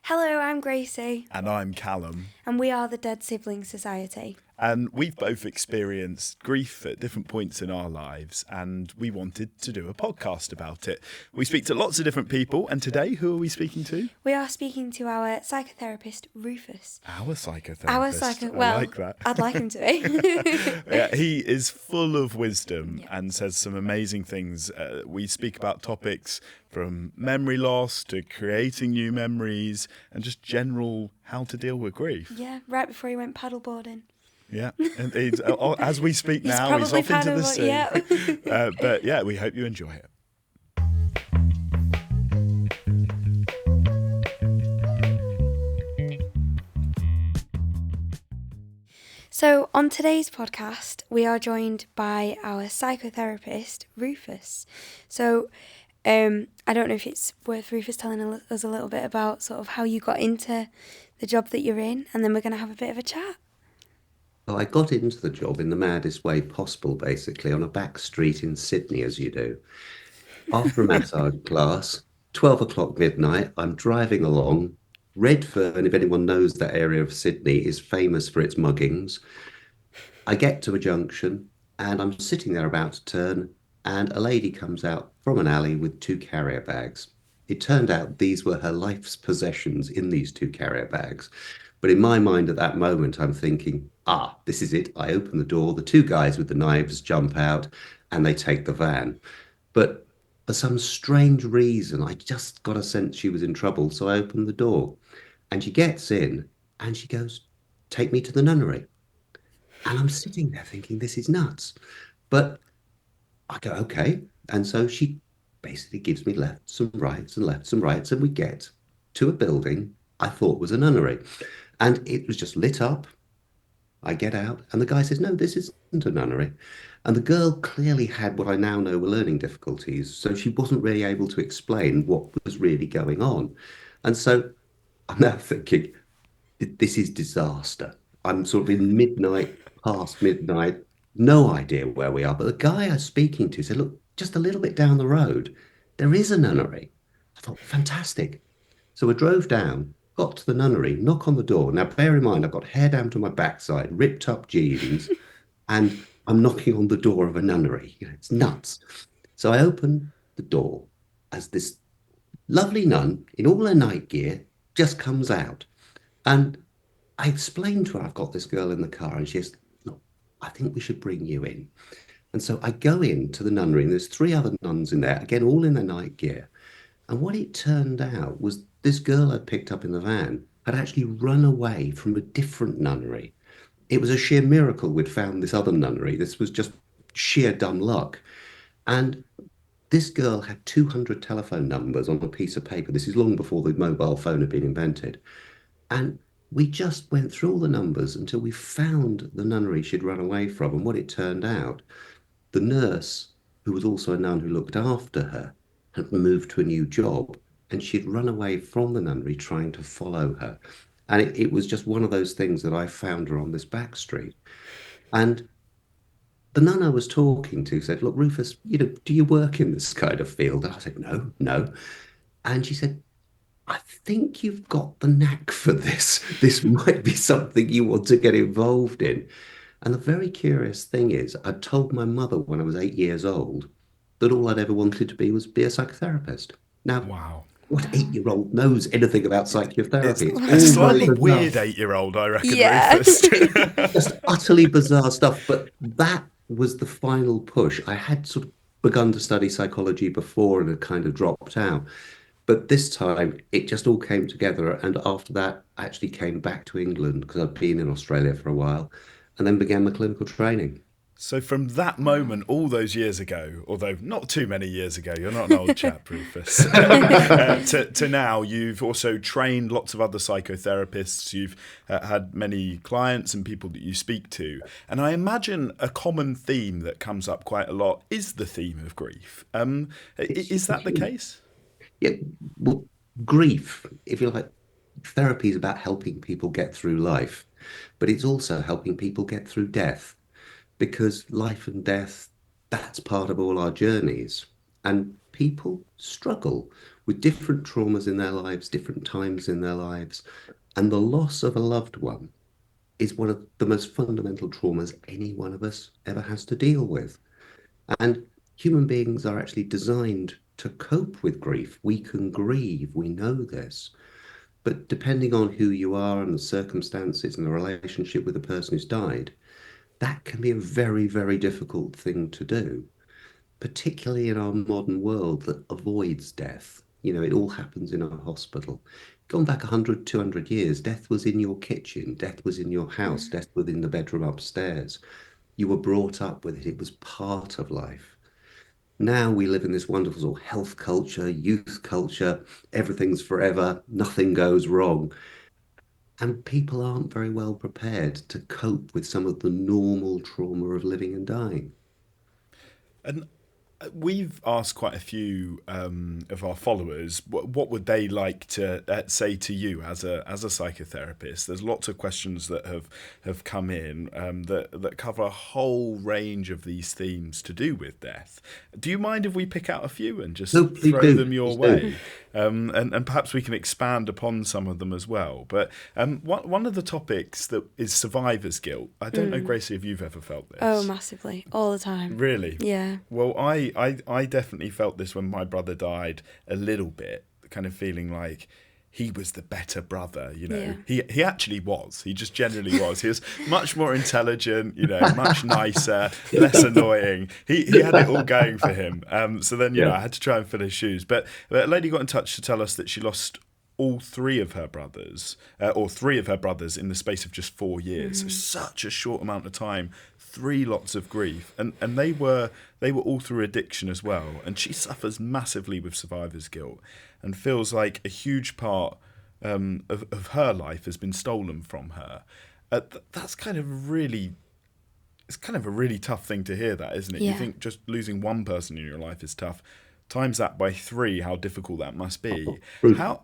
Hello, I'm Gracie, And I'm Callum. and we are the Dead Siblings Society. And we've both experienced grief at different points in our lives, and we wanted to do a podcast about it. We speak to lots of different people, and today, who are we speaking to? We are speaking to our psychotherapist, Rufus. Our psychotherapist. I Well, like that. I'd like him to be. Yeah, he is full of wisdom Yeah. and says some amazing things. We speak about topics from memory loss to creating new memories and just general how to deal with grief. Yeah, right before he went paddleboarding. Yeah, and as we speak He's now, he's probably off into the sea. yeah. But yeah, we hope you enjoy it. So, on today's podcast, we are joined by our psychotherapist, Rufus. So, I don't know if it's worth Rufus telling us a little bit about sort of how you got into the job that you're in, and then we're going to have a bit of a chat. Well, I got into the job in the maddest way possible, basically, on a back street in Sydney, as you do. After a massage class, 12 o'clock midnight, I'm driving along. Redfern, if anyone knows that area of Sydney, is famous for its muggings. I get to a junction and I'm sitting there about to turn, and a lady comes out from an alley with two carrier bags. It turned out these were her life's possessions in these two carrier bags. But in my mind at that moment, I'm thinking, this is it. I open the door, the two guys with the knives jump out and they take the van. But for some strange reason, I just got a sense she was in trouble. So I opened the door and she gets in and she goes, "Take me to the nunnery." And I'm sitting there thinking, this is nuts. But I go, okay. And so she basically gives me lefts and rights and lefts and rights. And we get to a building I thought was a nunnery. And it was just lit up. I get out and the guy says, "No, this isn't a nunnery." And the girl clearly had what I now know were learning difficulties. So she wasn't really able to explain what was really going on. And so I'm now thinking, this is disaster. I'm sort of in midnight, past midnight, no idea where we are. But the guy I was speaking to said, "Look, just a little bit down the road, there is a nunnery." I thought, fantastic. So I drove down, got to the nunnery, knock on the door. Now, bear in mind, I've got hair down to my backside, ripped up jeans, and I'm knocking on the door of a nunnery. It's nuts. So I open the door as this lovely nun in all her night gear just comes out. And I explained to her, I've got this girl in the car, and she says, "Look, I think we should bring you in." And so I go into the nunnery, and there's three other nuns in there, again, all in their night gear. And what it turned out was this girl I'd picked up in the van had actually run away from a different nunnery. It was a sheer miracle we'd found this other nunnery. This was just sheer dumb luck. And this girl had 200 telephone numbers on a piece of paper. This is long before the mobile phone had been invented. And we just went through all the numbers until we found the nunnery she'd run away from. And what it turned out, the nurse, who was also a nun who looked after her, had moved to a new job, and she'd run away from the nunnery trying to follow her. And it was just one of those things that I found her on this back street. And the nun I was talking to said, "Look, Rufus, do you work in this kind of field?" And I said, "No, no." And she said, "I think you've got the knack for this. This might be something you want to get involved in." And the very curious thing is, I told my mother when I was 8 years old that all I'd ever wanted to be was be a psychotherapist. Now, Wow. what 8-year-old knows anything about psychotherapy? It's a all slightly very weird bizarre, 8-year-old, I reckon, Yeah. Rufus. just utterly bizarre stuff. But that was the final push. I had sort of begun to study psychology before and had kind of dropped out. But this time it just all came together. And after that, I actually came back to England because I'd been in Australia for a while and then began my clinical training. So from that moment, all those years ago, although not too many years ago, you're not an old chap, Rufus, to now, you've also trained lots of other psychotherapists. You've had many clients and people that you speak to. And I imagine a common theme that comes up quite a lot is the theme of grief. Is that the case? Yeah, well, grief, if you like, therapy is about helping people get through life, but it's also helping people get through death. Because life and death, that's part of all our journeys. And people struggle with different traumas in their lives, different times in their lives. And the loss of a loved one is one of the most fundamental traumas any one of us ever has to deal with. And human beings are actually designed to cope with grief. We can grieve, we know this. But depending on who you are and the circumstances and the relationship with the person who's died, that can be a very, very difficult thing to do, particularly in our modern world that avoids death. You know, it all happens in a hospital. Gone back 100, 200 years, death was in your kitchen, death was in your house, death was in the bedroom upstairs. You were brought up with it, it was part of life. Now we live in this wonderful sort of health culture, youth culture, everything's forever, nothing goes wrong. And people aren't very well prepared to cope with some of the normal trauma of living and dying. And we've asked quite a few of our followers what would they like to say to you as a psychotherapist. There's lots of questions that have come in that cover a whole range of these themes to do with death. Do you mind if we pick out a few and just No, please throw do. them your Please do. way? And perhaps we can expand upon some of them as well. But one of the topics that is survivor's guilt. I don't know, Gracie, if you've ever felt this. Oh, massively. All the time. Really? Yeah. Well, I definitely felt this when my brother died a little bit, kind of feeling like he was the better brother, you know. Yeah. He actually was. He just generally was. He was much more intelligent, you know, much nicer, less annoying. He had it all going for him. So then, you know, I had to try and fill his shoes. But a lady got in touch to tell us that she lost all three of her brothers, or three of her brothers in the space of just 4 years. So such a short amount of time, three lots of grief. And they were all through addiction as well. And she suffers massively with survivor's guilt and feels like a huge part of her life has been stolen from her. That's kind of really... It's kind of a really tough thing to hear, that, isn't it? Yeah. You think just losing one person in your life is tough. Times that by 3, how difficult that must be. How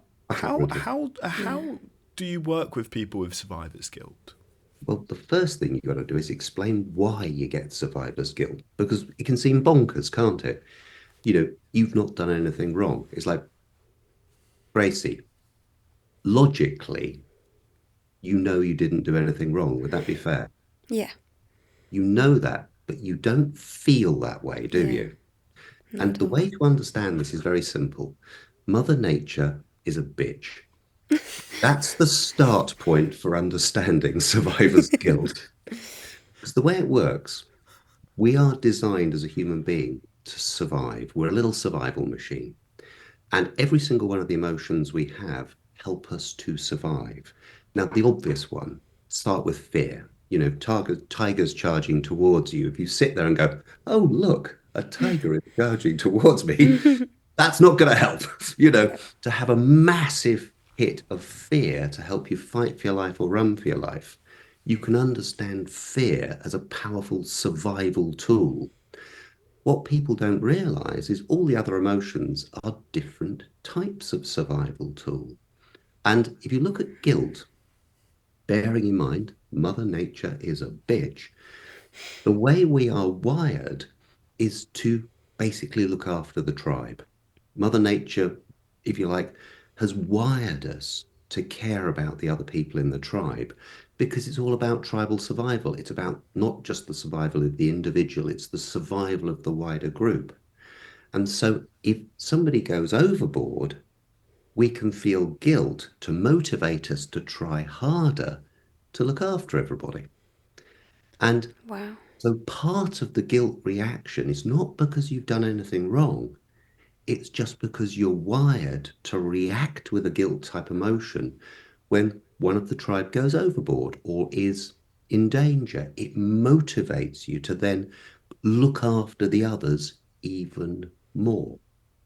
do you work with people with survivor's guilt? Well, the first thing you've got to do is explain why you get survivor's guilt, because it can seem bonkers, can't it? You know, you've not done anything wrong. It's like, Gracie, logically, you know you didn't do anything wrong. Would that be fair? Yeah. You know that, but you don't feel that way, do you? Not And at the all. way to understand this is very simple. Mother Nature is a bitch. That's the start point for understanding survivor's guilt. Because the way it works, we are designed as a human being to survive. We're a little survival machine. And every single one of the emotions we have help us to survive. Now, the obvious one, start with fear. You know, tigers charging towards you. If you sit there and go, oh, look, a tiger is charging towards me, that's not going to help. You know, to have a massive hit of fear to help you fight for your life or run for your life, you can understand fear as a powerful survival tool. What people don't realize is all the other emotions are different types of survival tool. And if you look at guilt, bearing in mind, Mother Nature is a bitch, the way we are wired is to basically look after the tribe. Mother Nature, if you like, has wired us to care about the other people in the tribe because it's all about tribal survival. It's about not just the survival of the individual, it's the survival of the wider group. And so if somebody goes overboard, we can feel guilt to motivate us to try harder to look after everybody. And Wow. so part of the guilt reaction is not because you've done anything wrong. It's just because you're wired to react with a guilt type emotion when one of the tribe goes overboard or is in danger. It motivates you to then look after the others even more.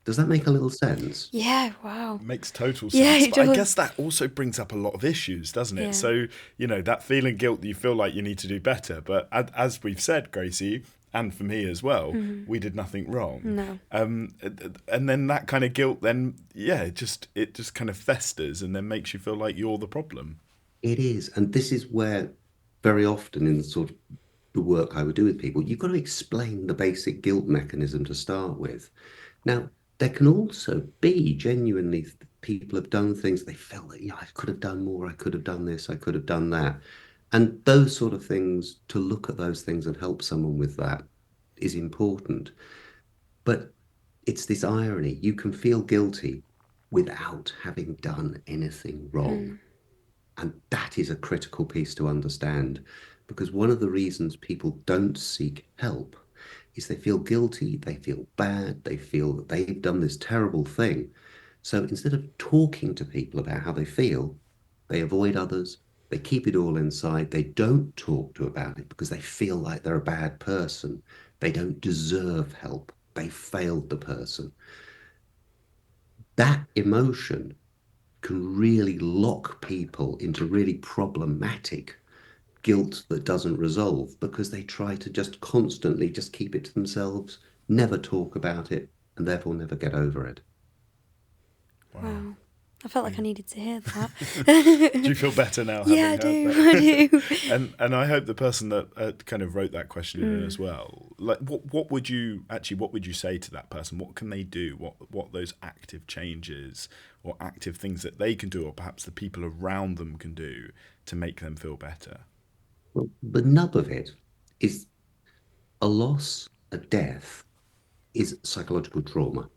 Does that make a little sense? Yeah. Wow. Makes total Yeah, sense. it But I does. guess that also brings up a lot of issues, doesn't it? Yeah. So, you know, that feeling guilt, you feel like you need to do better. But as we've said, Gracie, and for me as well, we did nothing wrong. No. And then that kind of guilt, then, yeah, it just kind of festers and then makes you feel like you're the problem. It is. And this is where very often in sort of the work I would do with people, you've got to explain the basic guilt mechanism to start with. Now, there can also be genuinely people have done things they felt that, I could have done more, I could have done this, I could have done that. And those sort of things, to look at those things and help someone with that is important. But it's this irony. You can feel guilty without having done anything wrong. And that is a critical piece to understand, because one of the reasons people don't seek help is they feel guilty, they feel bad, they feel that they've done this terrible thing. So instead of talking to people about how they feel, they avoid others, they keep it all inside, they don't talk to about it because they feel like they're a bad person. They don't deserve help. They failed the person. That emotion can really lock people into really problematic guilt that doesn't resolve because they try to just constantly just keep it to themselves, never talk about it, and therefore never get over it. Wow. I felt like I needed to hear that. Do you feel better now? Yeah, I do. I do. And I hope the person that kind of wrote that question in as well. Like, what would you say to that person? What can they do? What those active changes or active things that they can do, or perhaps the people around them can do to make them feel better? Well, the nub of it is a loss, a death, is psychological trauma.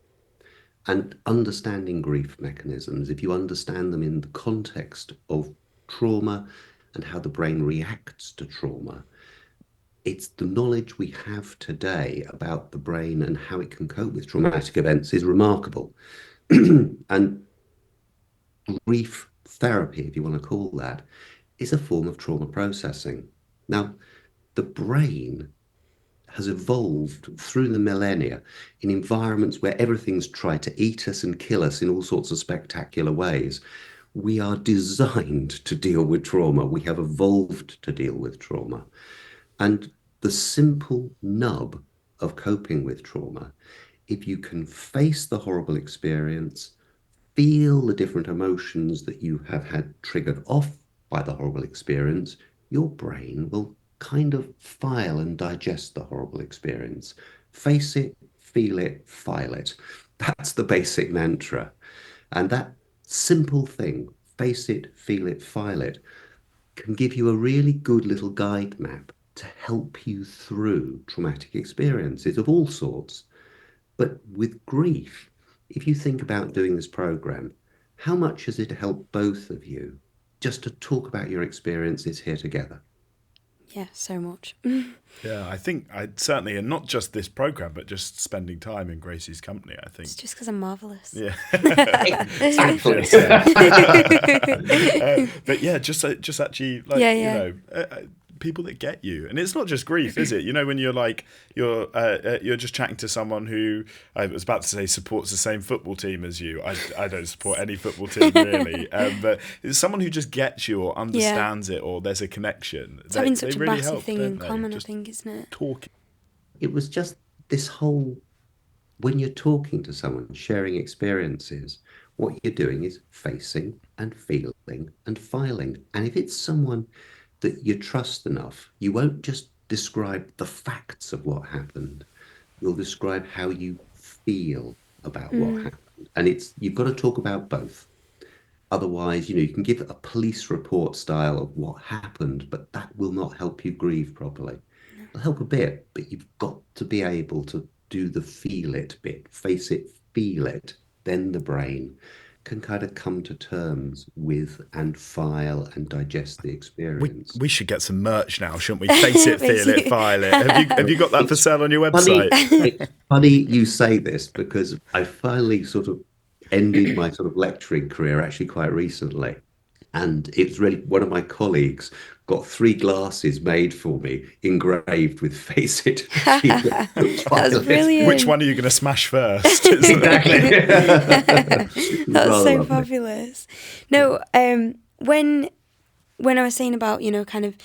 And understanding grief mechanisms, if you understand them in the context of trauma and how the brain reacts to trauma, it's the knowledge we have today about the brain and how it can cope with traumatic events is remarkable. And grief therapy, if you want to call that, is a form of trauma processing. Now, the brain has evolved through the millennia in environments where everything's tried to eat us and kill us in all sorts of spectacular ways. We are designed to deal with trauma. We have evolved to deal with trauma. And the simple nub of coping with trauma, if you can face the horrible experience, feel the different emotions that you have had triggered off by the horrible experience, your brain will kind of file and digest the horrible experience. Face it, feel it, file it. That's the basic mantra. And that simple thing, face it, feel it, file it, can give you a really good little guide map to help you through traumatic experiences of all sorts. But with grief, if you think about doing this program, how much has it helped both of you just to talk about your experiences here together? Yeah, so much. Yeah, I think I certainly, and not just this program, but just spending time in Gracie's company, I think. It's just because I'm marvellous. Yeah. Exactly. But yeah, just actually, like, Yeah, you yeah. know, people that get you. And it's not just grief, is it? You know, when you're like, you're just chatting to someone who, I was about to say, supports the same football team as you. I don't support any football team, really. But it's someone who just gets you or understands it, or there's a connection. It's having such a really massive help, thing in don't they? common, Just I think, isn't it? talking. It was just this whole, when you're talking to someone, sharing experiences, what you're doing is facing and feeling and filing. And if it's someone that you trust enough, you won't just describe the facts of what happened. You'll describe how you feel about what happened. And you've got to talk about both. Otherwise, you can give a police report style of what happened, but that will not help you grieve properly. It'll help a bit, but you've got to be able to do the feel it bit, face it, feel it. Then the brain can kind of come to terms with and file and digest the experience. We should get some merch now, shouldn't we? Face it, feel it, file it. Have you got that for sale on your website? It's funny you say this because I finally sort of ended my sort of lecturing career actually quite recently. And it's really one of my colleagues got 3 glasses made for me, engraved with "Face It, Feel It, File That's It." brilliant. Which one are you going to smash first? Exactly. That's Rather so lovely. fabulous. No, when I was saying about, kind of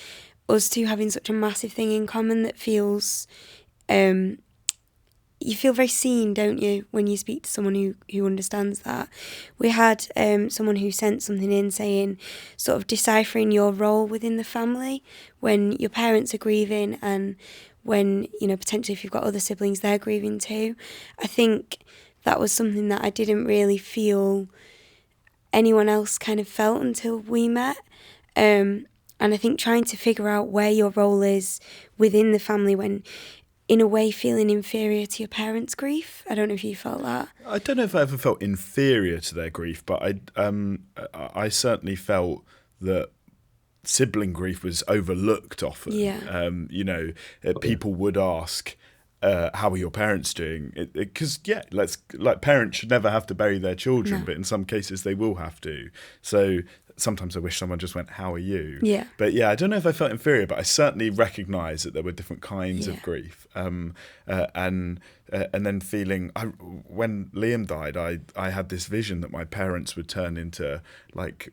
us two having such a massive thing in common that feels, you feel very seen, don't you, when you speak to someone who understands that. We had someone who sent something in saying, sort of deciphering your role within the family when your parents are grieving and when, potentially if you've got other siblings, they're grieving too. I think that was something that I didn't really feel anyone else kind of felt until we met. And I think trying to figure out where your role is within the family when, in a way, feeling inferior to your parents' grief. I don't know if you felt that. I don't know if I ever felt inferior to their grief, but I certainly felt that sibling grief was overlooked often. Yeah. People would ask, how are your parents doing? Because parents should never have to bury their children, No. but in some cases they will have to. So sometimes I wish someone just went, how are you? Yeah. But yeah, I don't know if I felt inferior, but I certainly recognised that there were different kinds Yeah. of grief. And then feeling, when Liam died, I had this vision that my parents would turn into like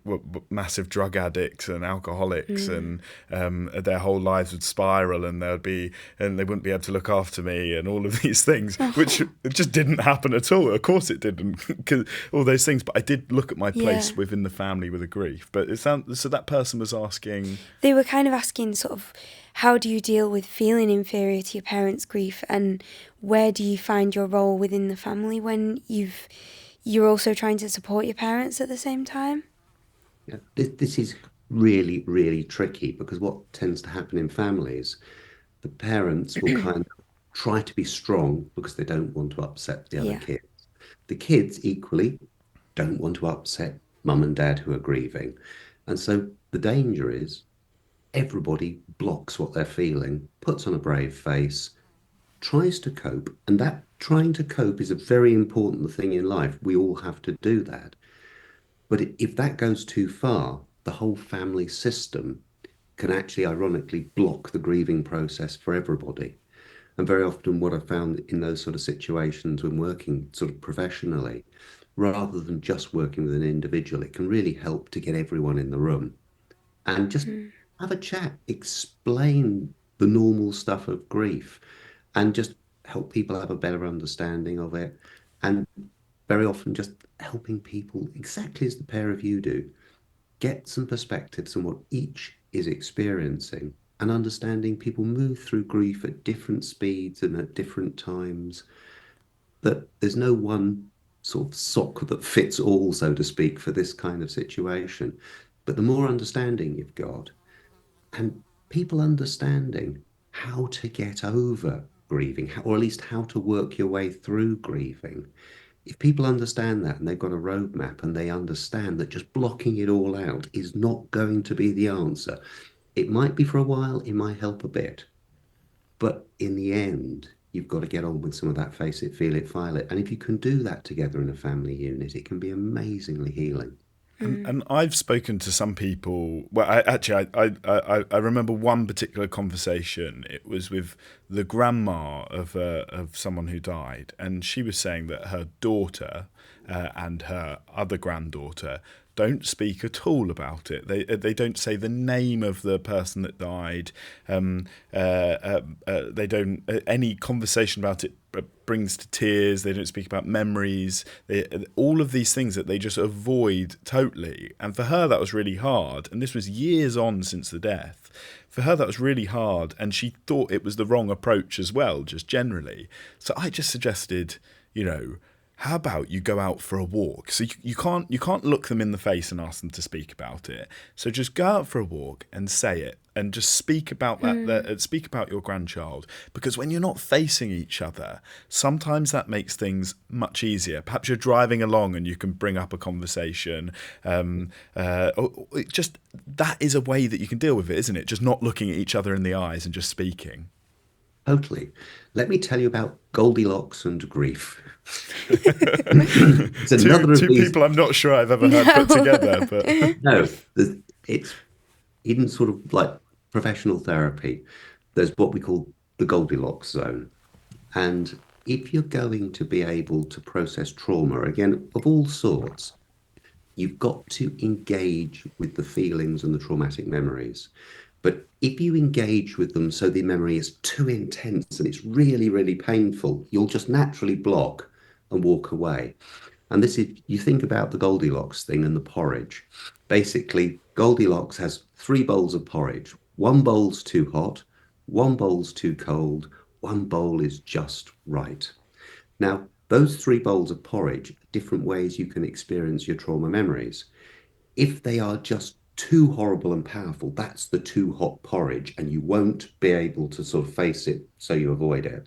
massive drug addicts and alcoholics, and their whole lives would spiral, and they wouldn't be able to look after me, and all of these things, which just didn't happen at all. Of course, it didn't, 'cause all those things. But I did look at my place within the family with a grief. But so that person was asking. They were kind of asking sort of, how do you deal with feeling inferior to your parents' grief, and where do you find your role within the family when you're also trying to support your parents at the same time? Yeah, this is really, really tricky, because what tends to happen in families, the parents will kind of try to be strong because they don't want to upset the other Yeah. kids. The kids equally don't want to upset mum and dad who are grieving. And so the danger is everybody blocks what they're feeling, puts on a brave face, tries to cope. And that trying to cope is a very important thing in life. We all have to do that. But if that goes too far, the whole family system can actually, ironically, block the grieving process for everybody. And very often, what I found in those sort of situations when working sort of professionally, rather than just working with an individual, it can really help to get everyone in the room and just have a chat, explain the normal stuff of grief, and just help people have a better understanding of it. And very often, just helping people, exactly as the pair of you do, get some perspectives on what each is experiencing, and understanding people move through grief at different speeds and at different times, that there's no one sort of sock that fits all, so to speak, for this kind of situation. But the more understanding you've got, and people understanding how to get over grieving, or at least how to work your way through grieving. If people understand that and they've got a roadmap and they understand that just blocking it all out is not going to be the answer, it might be for a while, it might help a bit. But in the end, you've got to get on with some of that face it, feel it, file it. And if you can do that together in a family unit, it can be amazingly healing. And I've spoken to some people. Well, I remember one particular conversation. It was with the grandma of someone who died, and she was saying that her daughter and her other granddaughter don't speak at all about it. They don't say the name of the person that died. They don't any conversation about it brings to tears. They don't speak about memories. All of these things that they just avoid totally. And for her, that was really hard. And this was years on since the death. For her, that was really hard. And she thought it was the wrong approach as well, just generally. So I just suggested, how about you go out for a walk? So you can't look them in the face and ask them to speak about it. So just go out for a walk and say it, and just speak about that. Speak about your grandchild, because when you're not facing each other, sometimes that makes things much easier. Perhaps you're driving along and you can bring up a conversation. Just that is a way that you can deal with it, isn't it? Just not looking at each other in the eyes and just speaking. Totally. Let me tell you about Goldilocks and grief. It's another two of these. people I'm not sure I've ever heard put together, but No, it's in sort of like professional therapy. There's what we call the Goldilocks zone. And if you're going to be able to process trauma, again, of all sorts, you've got to engage with the feelings and the traumatic memories. But if you engage with them so the memory is too intense and it's really, really painful, you'll just naturally block and walk away. And this is, you think about the Goldilocks thing and the porridge. Basically, Goldilocks has 3 bowls of porridge. One bowl's too hot, one bowl's too cold, one bowl is just right. Now, Those three bowls of porridge are different ways you can experience your trauma memories. If they are just too horrible and powerful, that's the too hot porridge, and you won't be able to sort of face it, so you avoid it.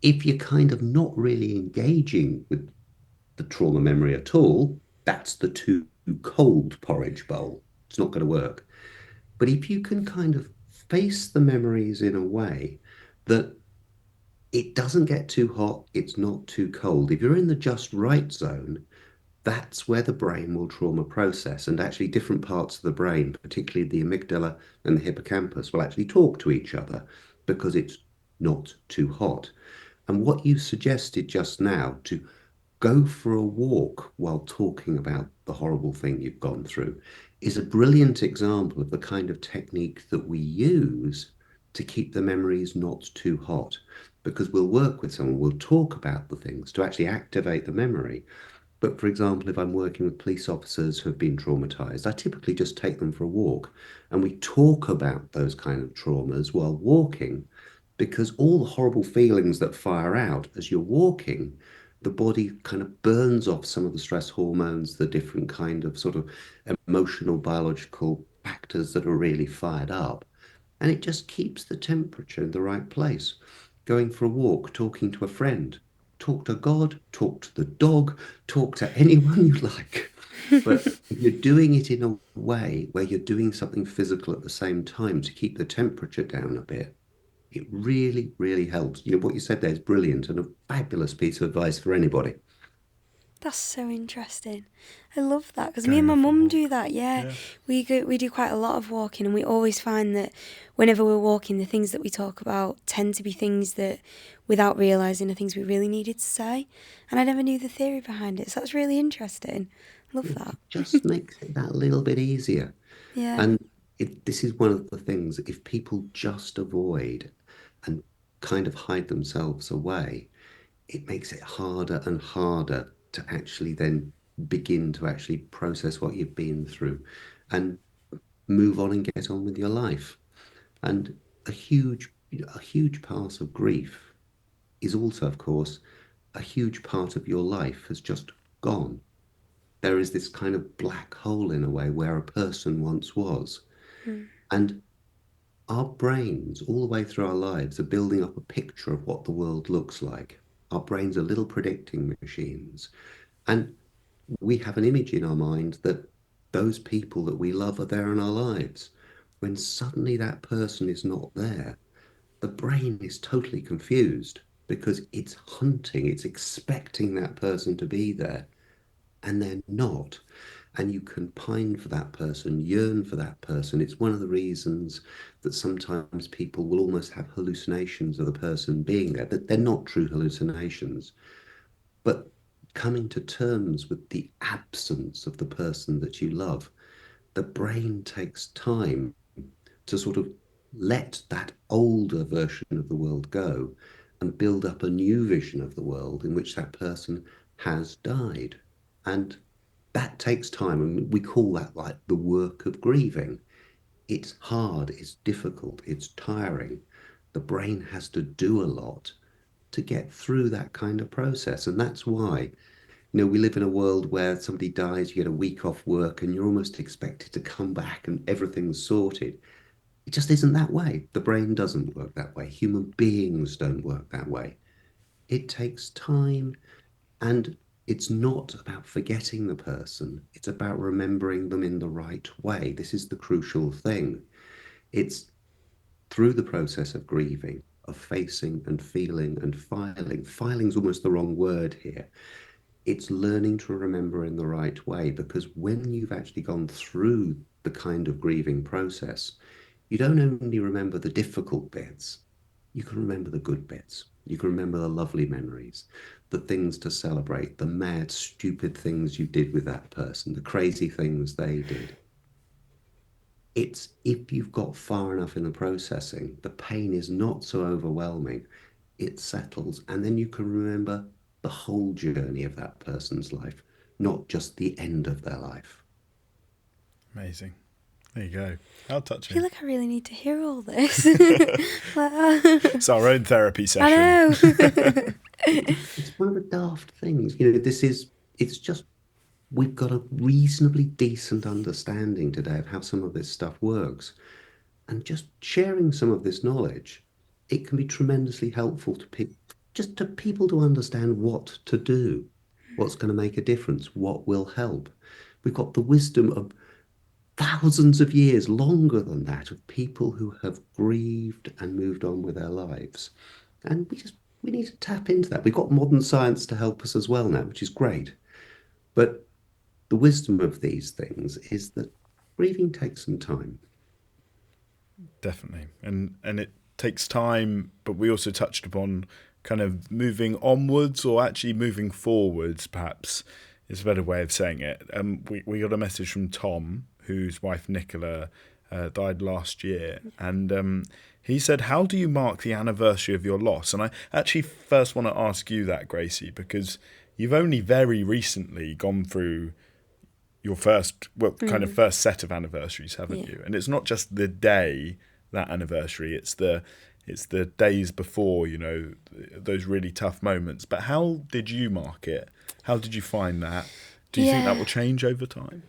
If you're kind of not really engaging with the trauma memory at all, that's the too cold porridge bowl. It's not going to work. But if you can kind of face the memories in a way that it doesn't get too hot, it's not too cold. If you're in the just right zone, that's where the brain will trauma process. And actually, different parts of the brain, particularly the amygdala and the hippocampus, will actually talk to each other because it's not too hot. And what you suggested just now, to go for a walk while talking about the horrible thing you've gone through, is a brilliant example of the kind of technique that we use to keep the memories not too hot. Because we'll work with someone, we'll talk about the things to actually activate the memory. But for example, if I'm working with police officers who have been traumatized, I typically just take them for a walk and we talk about those kind of traumas while walking, because all the horrible feelings that fire out as you're walking, the body kind of burns off some of the stress hormones, the different kind of sort of emotional, biological factors that are really fired up. And it just keeps the temperature in the right place. Going for a walk, talking to a friend, talk to God, talk to the dog, talk to anyone you like. But if you're doing it in a way where you're doing something physical at the same time to keep the temperature down a bit, it really, really helps. You know, what you said there is brilliant and a fabulous piece of advice for anybody. That's so interesting. I love that because me and Going my for a mum walk. do that. Yeah, Yeah. we do quite a lot of walking, and we always find that whenever we're walking, the things that we talk about tend to be things that, without realising, are things we really needed to say. And I never knew the theory behind it, so that's really interesting. Love It that. just makes it that little bit easier. Yeah. And this is one of the things, if people just avoid and kind of hide themselves away, it makes it harder and harder to actually then begin to actually process what you've been through and move on and get on with your life. And a huge part of grief is also, of course, a huge part of your life has just gone. There is this kind of black hole in a way where a person once was. Mm. And our brains, all the way through our lives, are building up a picture of what the world looks like. Our brains are little predicting machines. And we have an image in our mind that those people that we love are there in our lives. When suddenly that person is not there, the brain is totally confused because it's hunting, it's expecting that person to be there, and they're not. And you can pine for that person, yearn for that person. It's one of the reasons that sometimes people will almost have hallucinations of the person being there, that they're not true hallucinations. But coming to terms with the absence of the person that you love, the brain takes time to sort of let that older version of the world go and build up a new vision of the world in which that person has died. And that takes time. And we call that like the work of grieving. It's hard, it's difficult, it's tiring. The brain has to do a lot to get through that kind of process. And that's why, we live in a world where somebody dies, you get a week off work, and you're almost expected to come back and everything's sorted. It just isn't that way. The brain doesn't work that way. Human beings don't work that way. It takes time, and it's not about forgetting the person. It's about remembering them in the right way. This is the crucial thing. It's through the process of grieving, of facing and feeling and filing. Filing's almost the wrong word here. It's learning to remember in the right way, because when you've actually gone through the kind of grieving process, you don't only remember the difficult bits, you can remember the good bits. You can remember the lovely memories, the things to celebrate, the mad, stupid things you did with that person, the crazy things they did. It's if you've got far enough in the processing, the pain is not so overwhelming, it settles, and then you can remember the whole journey of that person's life, not just the end of their life. Amazing. There you go. How I touching. feel like I really need to hear all this. It's our own therapy session. I know. It's one of the daft things. It's just we've got a reasonably decent understanding today of how some of this stuff works. And just sharing some of this knowledge, it can be tremendously helpful to people to understand what to do, what's going to make a difference, what will help. We've got the wisdom of thousands of years, longer than that, of people who have grieved and moved on with their lives. And we need to tap into that. We've got modern science to help us as well now, which is great. But the wisdom of these things is that grieving takes some time. Definitely. And it takes time, but we also touched upon kind of moving onwards, or actually moving forwards, perhaps is a better way of saying it. We got a message from Tom, whose wife Nicola died last year, and he said, how do you mark the anniversary of your loss? And I actually first want to ask you that, Gracie, because you've only very recently gone through your first set of anniversaries, haven't you? And it's not just the day, that anniversary, it's the days before, those really tough moments. But how did you mark it? How did you find that? Do you think that will change over time?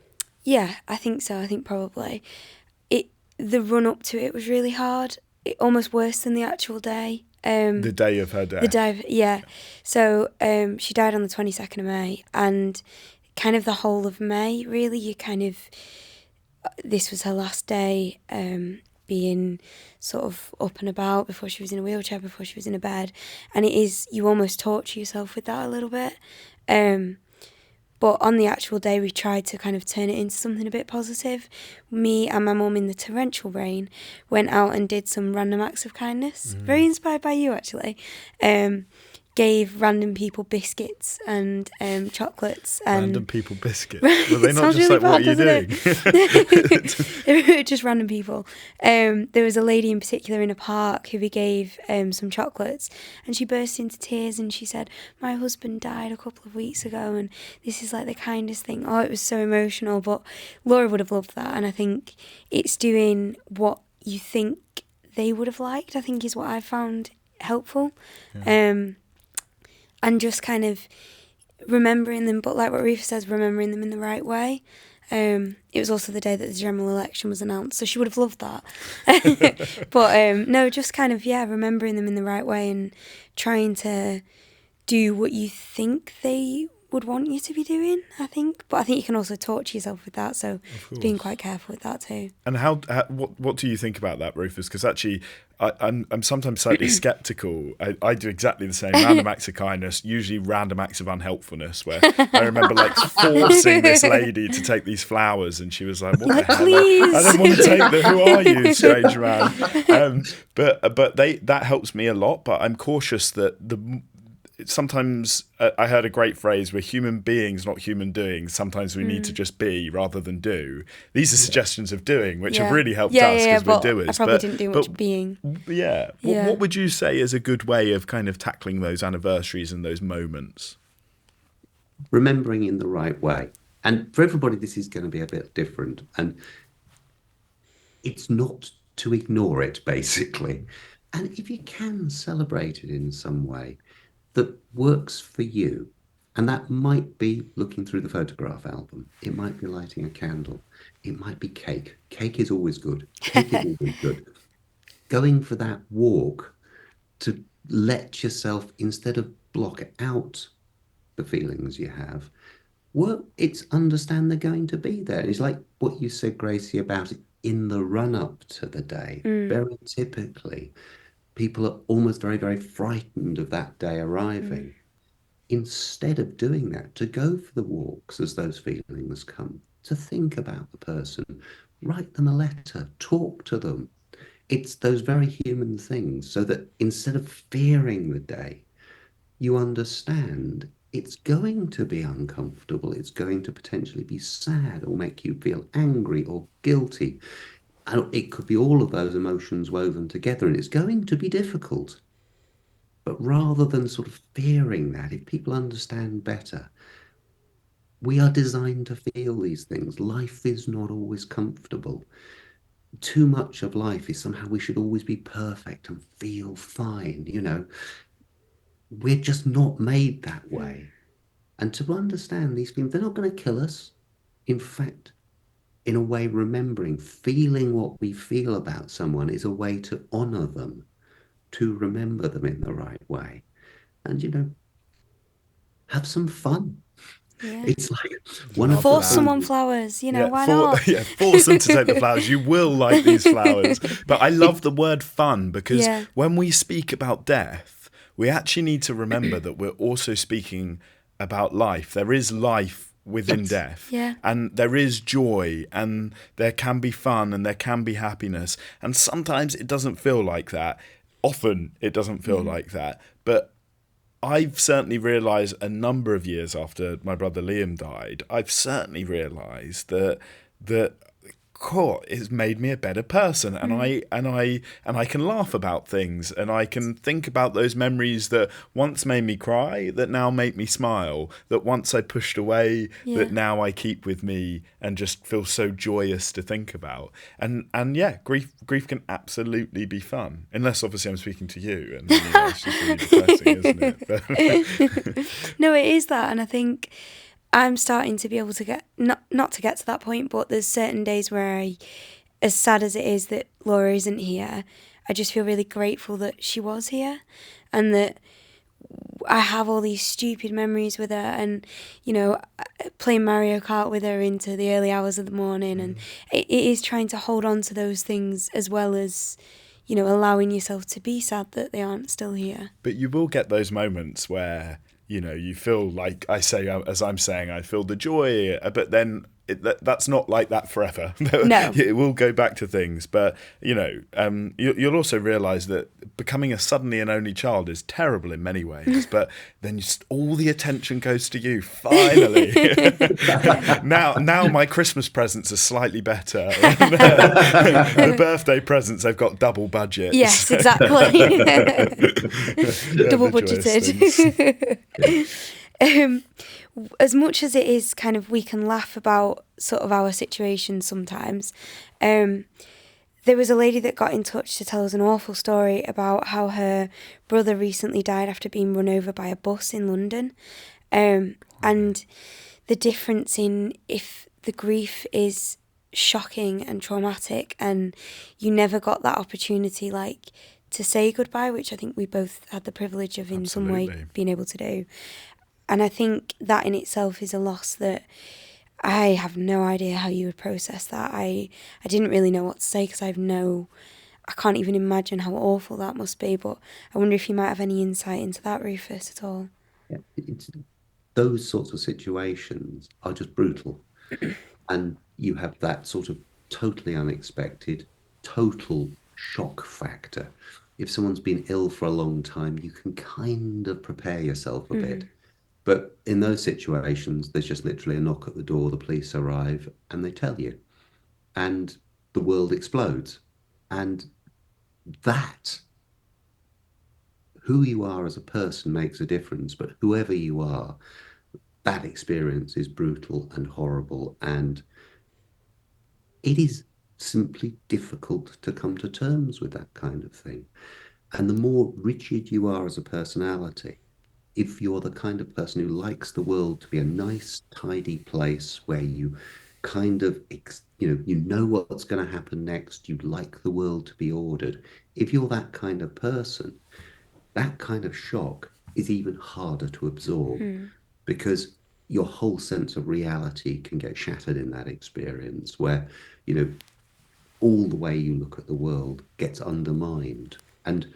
Yeah, I think so. I think probably. The run up to it was really hard. Almost worse than the actual day. The day of her death. The day, yeah. So she died on the 22nd of May, and kind of the whole of May, really, this was her last day, being sort of up and about before she was in a wheelchair, before she was in a bed. And you almost torture yourself with that a little bit. But on the actual day, we tried to kind of turn it into something a bit positive. Me and my mum, in the torrential rain, went out and did some random acts of kindness. Very inspired by you, actually. Gave random people biscuits and chocolates. And random people biscuits? Were they not just really what are you doing? They were just random people. There was a lady in particular in a park who we gave some chocolates, and she burst into tears and she said, my husband died a couple of weeks ago and this is like the kindest thing. Oh, it was so emotional, but Laura would have loved that, and I think it's doing what you think they would have liked, I think, is what I found helpful. Yeah. And just kind of remembering them, but like what Rufus says, remembering them in the right way. It was also the day that the general election was announced, so she would have loved that. But no, just kind of, remembering them in the right way and trying to do what you think they would want you to be doing, I think. But I think you can also torture yourself with that, so being quite careful with that too. And what do you think about that, Rufus? Because actually, I'm sometimes slightly sceptical. I do exactly the same. Random acts of kindness, usually random acts of unhelpfulness, where I remember forcing this lady to take these flowers, and she was like, what the hell? Please. I don't want to take them. Who are you, strange man? But that helps me a lot, but I'm cautious that sometimes I heard a great phrase, we're human beings, not human doings. Sometimes we need to just be rather than do. These are suggestions of doing, which have really helped us because we're doers. I probably didn't do much being. Yeah. What would you say is a good way of kind of tackling those anniversaries and those moments? Remembering in the right way. And for everybody, this is going to be a bit different. And it's not to ignore it, basically. And if you can celebrate it in some way that works for you, and that might be looking through the photograph album, it might be lighting a candle, it might be cake. Cake is always good. Cake is always good. Going for that walk to let yourself, instead of block out the feelings you have, it's understand they're going to be there. It's like what you said, Gracie, about it in the run-up to the day. Very typically, people are almost very, very frightened of that day arriving. Instead of doing that, to go for the walks as those feelings come, to think about the person, write them a letter, talk to them. It's those very human things, so that instead of fearing the day, you understand it's going to be uncomfortable. It's going to potentially be sad or make you feel angry or guilty. And it could be all of those emotions woven together, and it's going to be difficult. But rather than sort of fearing that, if people understand better, We are designed to feel these things. Life is not always comfortable. Too much of life is somehow we should always be perfect and feel fine. We're just not made that Mm. way. And to understand these things, they're not going to kill us. In fact, in a way, remembering, feeling what we feel about someone is a way to honor them, to remember them in the right way. And, have some fun. Yeah. It's like one of Love the Force that. someone things. flowers, Yeah, why not? force them to take the flowers. You will like these flowers. But I love the word fun because Yeah. when we speak about death, we actually need to remember that we're also speaking about life. There is life within Yes. death, Yeah. and there is joy, and there can be fun, and there can be happiness. And sometimes it doesn't feel like that. Often it doesn't feel Mm. like that. But I've certainly realised a number of years after my brother Liam died, I've certainly realised that court has made me a better person, and Mm. I can laugh about things, and I can think about those memories that once made me cry, that now make me smile, that once I pushed away, Yeah. that now I keep with me and just feel so joyous to think about. And yeah, grief can absolutely be fun, unless obviously I'm speaking to you, and then, it's just really depressing, isn't it? No, it is that, and I think I'm starting to be able to get not to get to that point, but there's certain days where as sad as it is that Laura isn't here, I just feel really grateful that she was here, and that I have all these stupid memories with her, and playing Mario Kart with her into the early hours of the morning, and it is trying to hold on to those things as well as allowing yourself to be sad that they aren't still here. But you will get those moments where you feel like I say, as I'm saying, I feel the joy, but then that's not like that forever. No. It will go back to things, but you'll also realise that becoming a suddenly an only child is terrible in many ways. But then all the attention goes to you. Finally, now my Christmas presents are slightly better. The birthday presents, they've got double budgets. Yes, exactly. Double The joyous budgeted. As much as it is kind of, we can laugh about sort of our situation sometimes. There was a lady that got in touch to tell us an awful story about how her brother recently died after being run over by a bus in London. And the difference in if the grief is shocking and traumatic and you never got that opportunity to say goodbye, which I think we both had the privilege of in some way Absolutely. being able to do. And I think that in itself is a loss that I have no idea how you would process that. I didn't really know what to say because I can't even imagine how awful that must be. But I wonder if you might have any insight into that, Rufus, at all. Yeah, those sorts of situations are just brutal. And you have that sort of totally unexpected, total shock factor. If someone's been ill for a long time, you can kind of prepare yourself a bit. But in those situations, there's just literally a knock at the door, the police arrive, and they tell you. And the world explodes. And that, who you are as a person makes a difference, but whoever you are, that experience is brutal and horrible. And it is simply difficult to come to terms with that kind of thing. And the more rigid you are as a personality, if you're the kind of person who likes the world to be a nice, tidy place where you kind of, you know what's going to happen next, you like the world to be ordered. If you're that kind of person, that kind of shock is even harder to absorb because your whole sense of reality can get shattered in that experience where, you know, all the way you look at the world gets undermined. And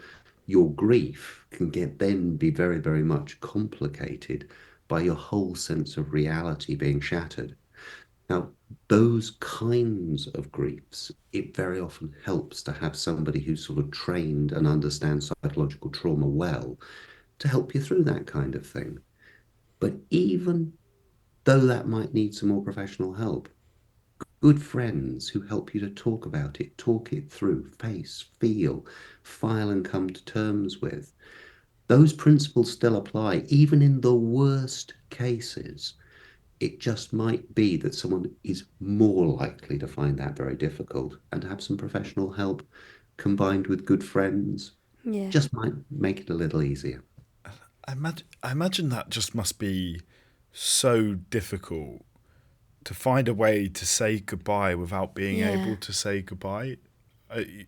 your grief can get then be very, very much complicated by your whole sense of reality being shattered. Now, those kinds of griefs, it very often helps to have somebody who's sort of trained and understands psychological trauma well to help you through that kind of thing. But even though that might need some more professional help, good friends who help you to talk about it, talk it through, face, feel, file, and come to terms with. Those principles still apply, even in the worst cases. It just might be that someone is more likely to find that very difficult, and to have some professional help combined with good friends Yeah. just might make it a little easier. I imagine that just must be so difficult to find a way to say goodbye without being Yeah. able to say goodbye. I,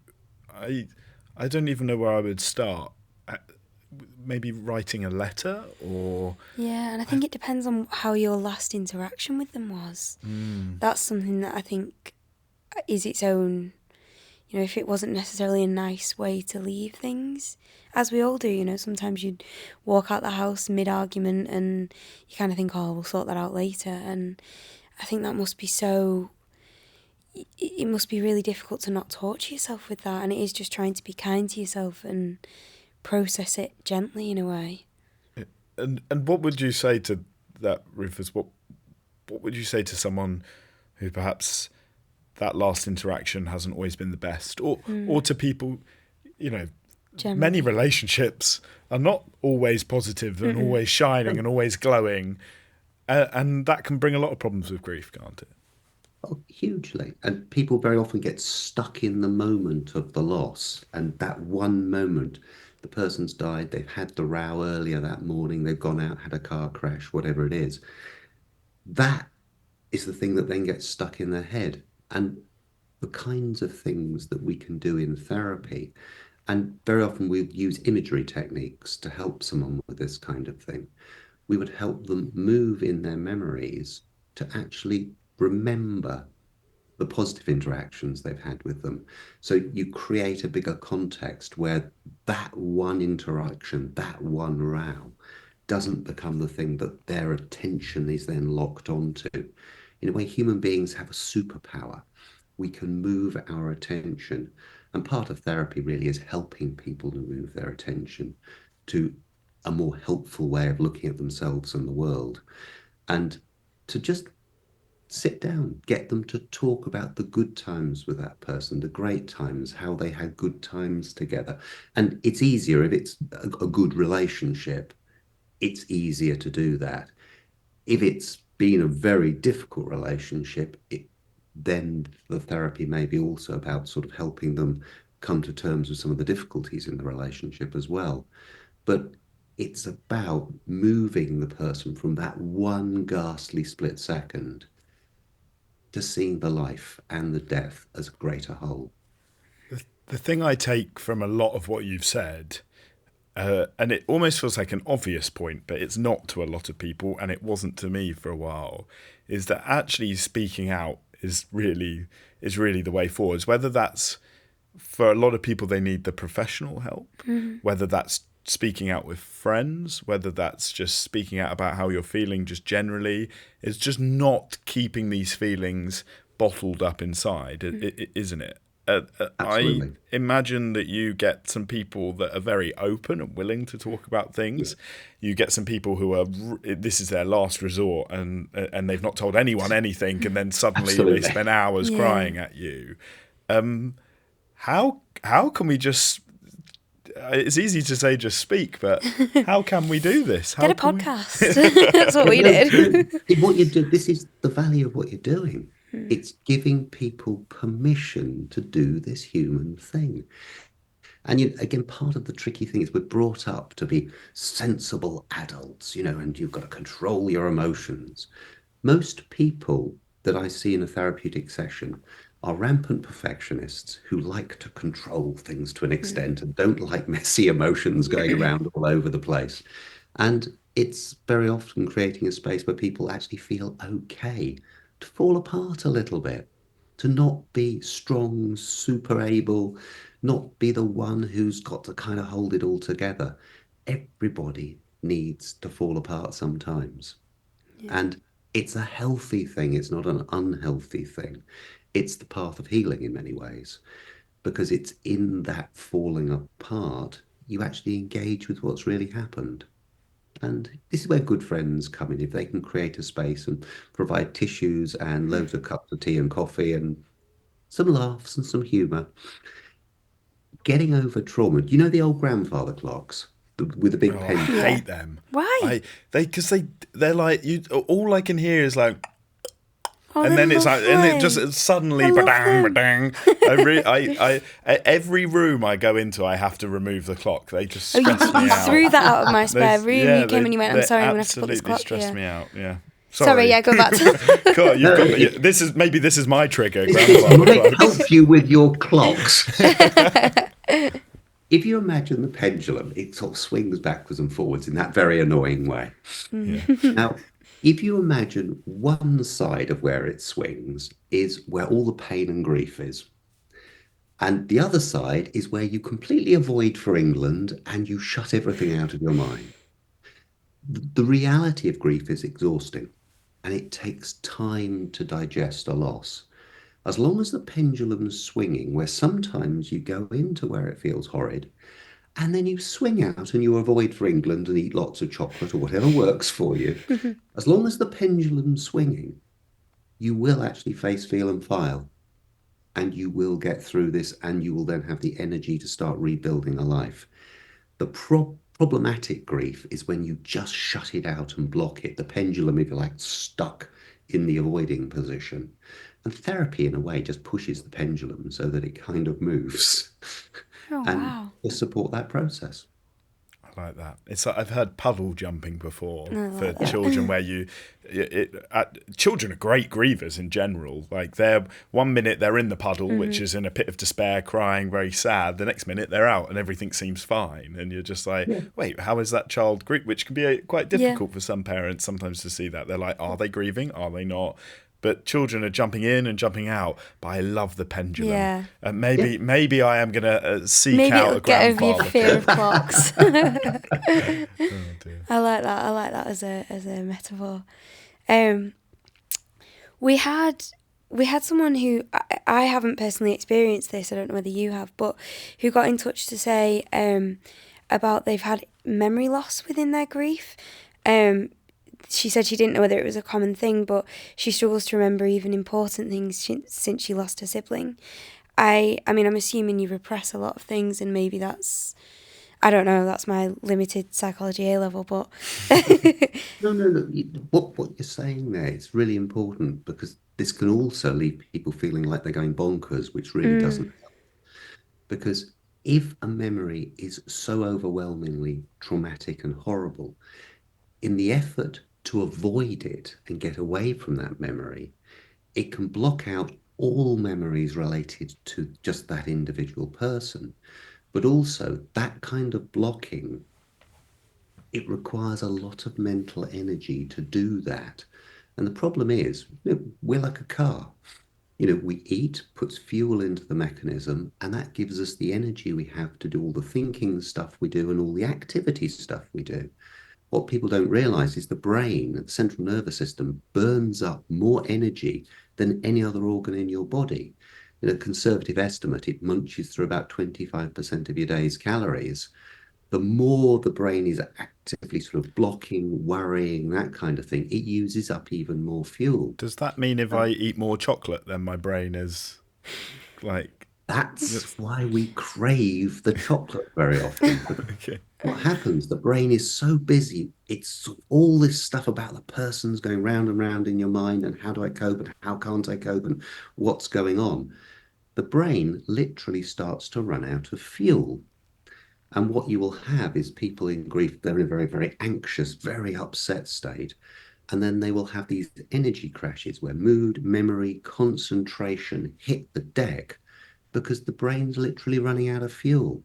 I, I don't even know where I would start. Uh, Maybe writing a letter, or Yeah, and I think it depends on how your last interaction with them was. That's something that I think is its own, if it wasn't necessarily a nice way to leave things, as we all do, sometimes you'd walk out the house mid-argument and you kind of think, oh, we'll sort that out later. And I think that must be it must be really difficult to not torture yourself with that. And it is just trying to be kind to yourself and process it gently in a way. and what would you say to that, Rufus? What would you say to someone who perhaps that last interaction hasn't always been the best, or to people, you know, many Generally. relationships are not always positive and always shining and always glowing, and that can bring a lot of problems with grief, can't it? Oh, hugely. And people very often get stuck in the moment of the loss. And that one moment, the person's died, they've had the row earlier that morning, they've gone out, had a car crash, whatever it is. That is the thing that then gets stuck in their head. And the kinds of things that we can do in therapy, and very often we use imagery techniques to help someone with this kind of thing. We would help them move in their memories to actually remember the positive interactions they've had with them. So you create a bigger context where that one interaction, that one row, doesn't become the thing that their attention is then locked onto. In a way, human beings have a superpower. We can move our attention. And part of therapy really is helping people to move their attention to a more helpful way of looking at themselves and the world. And to just sit down, get them to talk about the good times with that person, the great times, how they had good times together. And it's easier if it's a good relationship, it's easier to do that. If it's been a very difficult relationship, then the therapy may be also about sort of helping them come to terms with some of the difficulties in the relationship as well. But it's about moving the person from that one ghastly split second to seeing the life and the death as a greater whole. The thing I take from a lot of what you've said, and it almost feels like an obvious point, but it's not to a lot of people, and it wasn't to me for a while, is that actually speaking out is really the way forwards. Whether that's for a lot of people, they need the professional help, whether that's speaking out with friends, whether that's just speaking out about how you're feeling just generally. It's just not keeping these feelings bottled up inside, isn't it? I Absolutely. imagine that you get some people that are very open and willing to talk about Yeah, things. You get some people who are this is their last resort, and they've not told anyone anything, and then suddenly they absolutely. spend hours Yeah. crying at you. How can we just? It's easy to say just speak, but how can we do this? Get How a can we? podcast. That's what we No, did. what you do, this is the value of what you're doing. It's giving people permission to do this human thing. And again, part of the tricky thing is we're brought up to be sensible adults, and you've got to control your emotions. Most people that I see in a therapeutic session are rampant perfectionists who like to control things to an extent and don't like messy emotions going around all over the place. And it's very often creating a space where people actually feel okay to fall apart a little bit, to not be strong, super able, not be the one who's got to kind of hold it all together. Everybody needs to fall apart sometimes. Yeah. And it's a healthy thing, it's not an unhealthy thing. It's the path of healing in many ways, because it's in that falling apart you actually engage with what's really happened. And this is where good friends come in. If they can create a space and provide tissues and loads of cups of tea and coffee and some laughs and some humor, getting over trauma. Do you know the old grandfather clocks? with a big Oh, I pendulum. hate them. Why? They're like you. All I can hear is like, Oh, and they're then it's like, and it just lovely. suddenly I love badang them. badang. Every room I go into, I have to remove the clock. They just Oh, stress me you out. threw that out of my spare room. Yeah, You came and you went, I'm they sorry, I'm going to have to put this absolutely clock stress here. me out. Yeah. Sorry, yeah, go back to... God, No, this is my trigger. This Grandfather might clocks. help you with your clocks. If you imagine the pendulum, it sort of swings backwards and forwards in that very annoying way. Yeah. Now, if you imagine one side of where it swings is where all the pain and grief is, and the other side is where you completely avoid for England and you shut everything out of your mind. The reality of grief is exhausting, and it takes time to digest a loss. As long as the pendulum's swinging, where sometimes you go into where it feels horrid, and then you swing out and you avoid for England and eat lots of chocolate or whatever works for you, as long as the pendulum's swinging, you will actually face, feel, and file, and you will get through this, and you will then have the energy to start rebuilding a life. The problematic grief is when you just shut it out and block it. The pendulum, if you like, stuck in the avoiding position. And therapy, in a way, just pushes the pendulum so that it kind of moves Oh, and wow. to support that process. I like that. It's like, I've heard puddle jumping before I for like that. children, where children are great grievers in general. Like, they're 1 minute they're in the puddle, which is in a pit of despair, crying, very sad. The next minute they're out and everything seems fine, and you're just like, wait, how is that child grieving? Which can be quite difficult for some parents sometimes to see that. They're like, are they grieving? Are they not? But children are jumping in and jumping out. But I love the pendulum. Yeah. Maybe I am gonna seek Maybe out it'll a get over grandfather. your fear of clocks. Oh, dear. I like that as a metaphor. We had someone who I haven't personally experienced this. I don't know whether you have, but who got in touch to say about they've had memory loss within their grief. She said she didn't know whether it was a common thing, but she struggles to remember even important things since she lost her sibling. I mean, I'm assuming you repress a lot of things, and maybe that's, I don't know, that's my limited psychology A level, but... No. What you're saying there is really important, because this can also leave people feeling like they're going bonkers, which really doesn't help. Because if a memory is so overwhelmingly traumatic and horrible, in the effort to avoid it and get away from that memory, it can block out all memories related to just that individual person. But also, that kind of blocking, it requires a lot of mental energy to do that. And the problem is, we're like a car. We eat, puts fuel into the mechanism, and that gives us the energy we have to do all the thinking stuff we do and all the activity stuff we do. What people don't realize is the brain, the central nervous system, burns up more energy than any other organ in your body. In a conservative estimate, it munches through about 25% of your day's calories. The more the brain is actively sort of blocking, worrying, that kind of thing, it uses up even more fuel. Does that mean if I eat more chocolate, then my brain is like... That's why we crave the chocolate very often. Okay. What happens? The brain is so busy. It's all this stuff about the person's going round and round in your mind, and how do I cope and how can't I cope and what's going on. The brain literally starts to run out of fuel. And what you will have is people in grief, they're in a very, very anxious, very upset state. And then they will have these energy crashes where mood, memory, concentration hit the deck, because the brain's literally running out of fuel.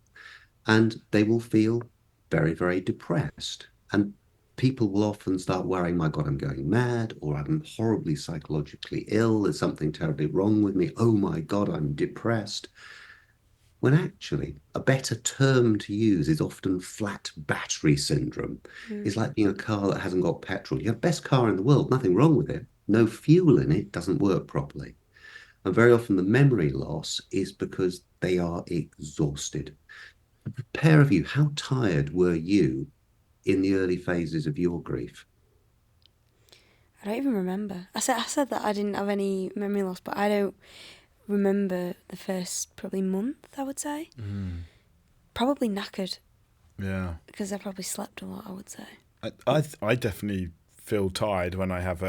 And they will feel very, very depressed. And people will often start worrying, my God, I'm going mad, or I'm horribly psychologically ill. There's something terribly wrong with me. Oh my God, I'm depressed. When actually a better term to use is often flat battery syndrome. It's like being a car that hasn't got petrol. You have the best car in the world, nothing wrong with it. No fuel in it, doesn't work properly. And very often the memory loss is because they are exhausted. The pair of you, how tired were you in the early phases of your grief? I don't even remember. I said that I didn't have any memory loss, but I don't remember the first probably month, I would say. Probably knackered. Yeah. Because I probably slept a lot, I would say. I definitely feel tired when I have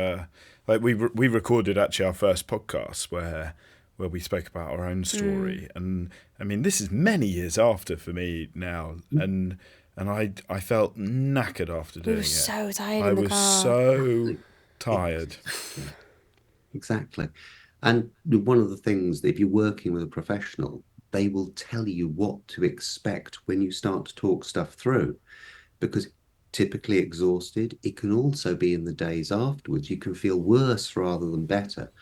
we recorded actually our first podcast where we spoke about our own story, and I mean this is many years after for me now, and I felt knackered after doing We were it. so tired I in the was car. so tired. Exactly. And one of the things that if you're working with a professional, they will tell you what to expect when you start to talk stuff through, because typically exhausted, it can also be in the days afterwards. You can feel worse rather than better,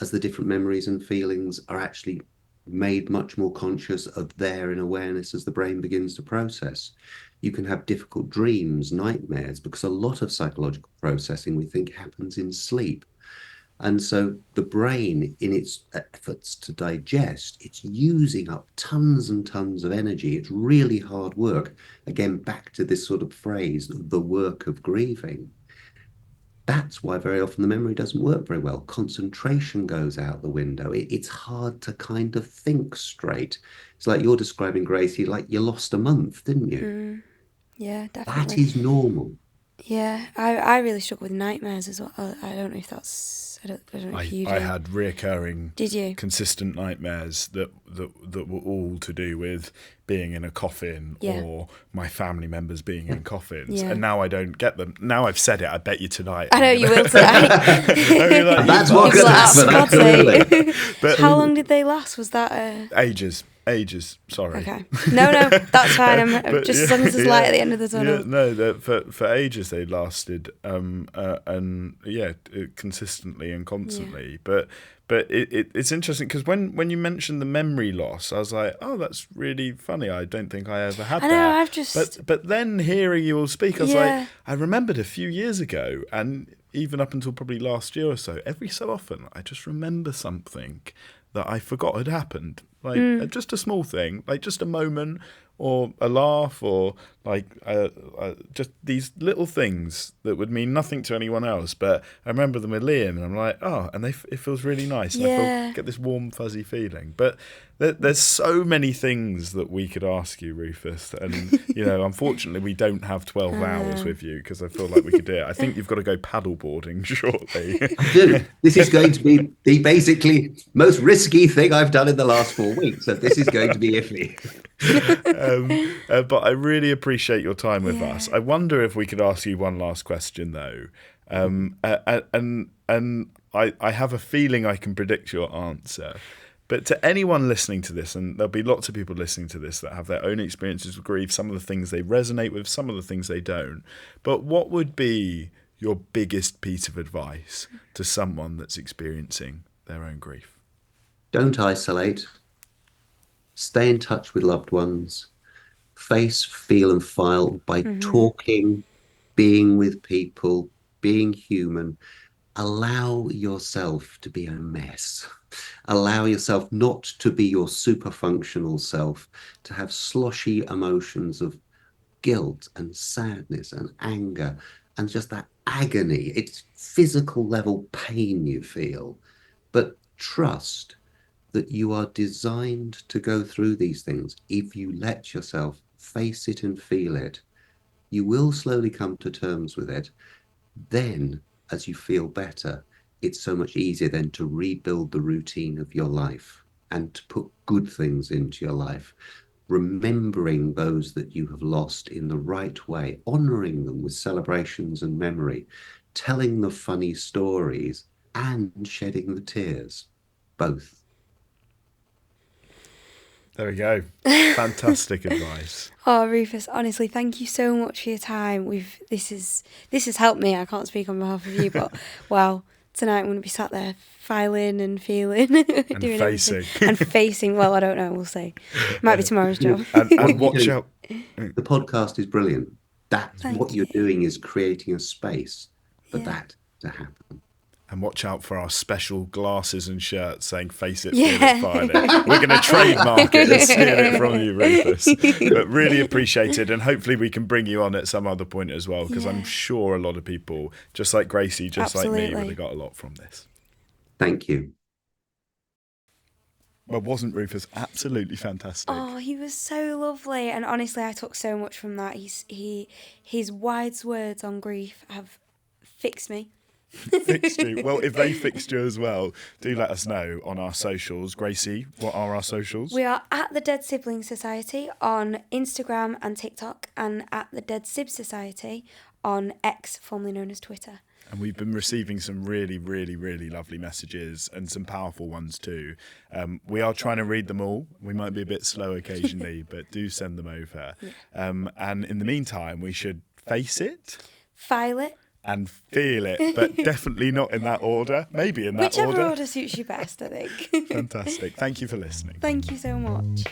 as the different memories and feelings are actually made much more conscious of there in awareness as the brain begins to process. You can have difficult dreams, nightmares, because a lot of psychological processing we think happens in sleep. And so the brain, in its efforts to digest, it's using up tons and tons of energy. It's really hard work. Again, back to this sort of phrase, the work of grieving. That's why very often the memory doesn't work very well. Concentration goes out the window. It's hard to kind of think straight. It's like you're describing, Gracie, like you lost a month, didn't you? Yeah, That definitely. is normal. Yeah, I really struggle with nightmares as well. I don't know if that's... I don't know if you do. I had reoccurring, Did you? consistent nightmares that were all to do with being in a coffin or my family members being in coffins. Yeah. And now I don't get them. Now I've said it, I bet you tonight. I know you will tonight. That's what could happen, absolutely. But How long did they last? Was that ages, sorry. Okay. No, that's fine. I'm just as long as there's light at the end of the tunnel. Yeah, no, for ages they lasted, consistently and constantly. Yeah. But it's interesting because when you mentioned the memory loss, I was like, oh, that's really funny. I don't think I ever had that. I know, I've just... But then hearing you all speak, I was like, I remembered a few years ago, and even up until probably last year or so, every so often I just remember something that I forgot had happened. Like just a small thing, like just a moment or a laugh or like just these little things that would mean nothing to anyone else. But I remember them with Liam and I'm like, oh, and it feels really nice. And I get this warm, fuzzy feeling. But there's so many things that we could ask you, Rufus. And, unfortunately, we don't have 12 hours with you because I feel like we could do it. I think you've got to go paddleboarding shortly. I do. This is going to be the basically most risky thing I've done in the last 4 weeks. So this is going to be iffy. But I really appreciate your time with us. I wonder if we could ask you one last question, though. And I have a feeling I can predict your answer. But to anyone listening to this, and there'll be lots of people listening to this that have their own experiences with grief, some of the things they resonate with, some of the things they don't. But what would be your biggest piece of advice to someone that's experiencing their own grief? Don't isolate. Stay in touch with loved ones. Face, feel, and file by talking, being with people, being human. Allow yourself to be a mess. Allow yourself not to be your super functional self, to have sloshy emotions of guilt and sadness and anger and just that agony. It's physical level pain you feel, but trust that you are designed to go through these things. If you let yourself face it and feel it, you will slowly come to terms with it. Then, as you feel better, it's so much easier then to rebuild the routine of your life and to put good things into your life, remembering those that you have lost in the right way, honoring them with celebrations and memory, telling the funny stories and shedding the tears, both. There we go. Fantastic advice. Oh, Rufus, honestly, thank you so much for your time. This has helped me. I can't speak on behalf of you, but wow, tonight I'm going to be sat there filing and feeling And doing facing. everything. And facing. Well, I don't know. We'll see. Might be tomorrow's job. And watch out. The podcast is brilliant. That's Thank what you're you. doing, is creating a space for that to happen. And watch out for our special glasses and shirts saying "Face it, Yeah. feel it, find it." We're going to trademark it and steal it from you, Rufus. But really appreciate it, and hopefully we can bring you on at some other point as well, because I'm sure a lot of people, just like Gracie, just like me, would have got a lot from this. Thank you. Well, wasn't Rufus absolutely fantastic? Oh, he was so lovely, and honestly, I took so much from that. His wise words on grief have fixed me. Fixed you. Well, if they fixed you as well, do let us know on our socials. Gracie, what are our socials? We are at the Dead Sibling Society on Instagram and TikTok, and at the Dead Sib Society on X, formerly known as Twitter. And we've been receiving some really, really, really lovely messages and some powerful ones too. We are trying to read them all. We might be a bit slow occasionally, but do send them over. Yeah. And in the meantime, we should face it. File it. And feel it, but definitely not in that order. Maybe in that Whichever order suits you best, I think. Fantastic. Thank you for listening. Thank you so much.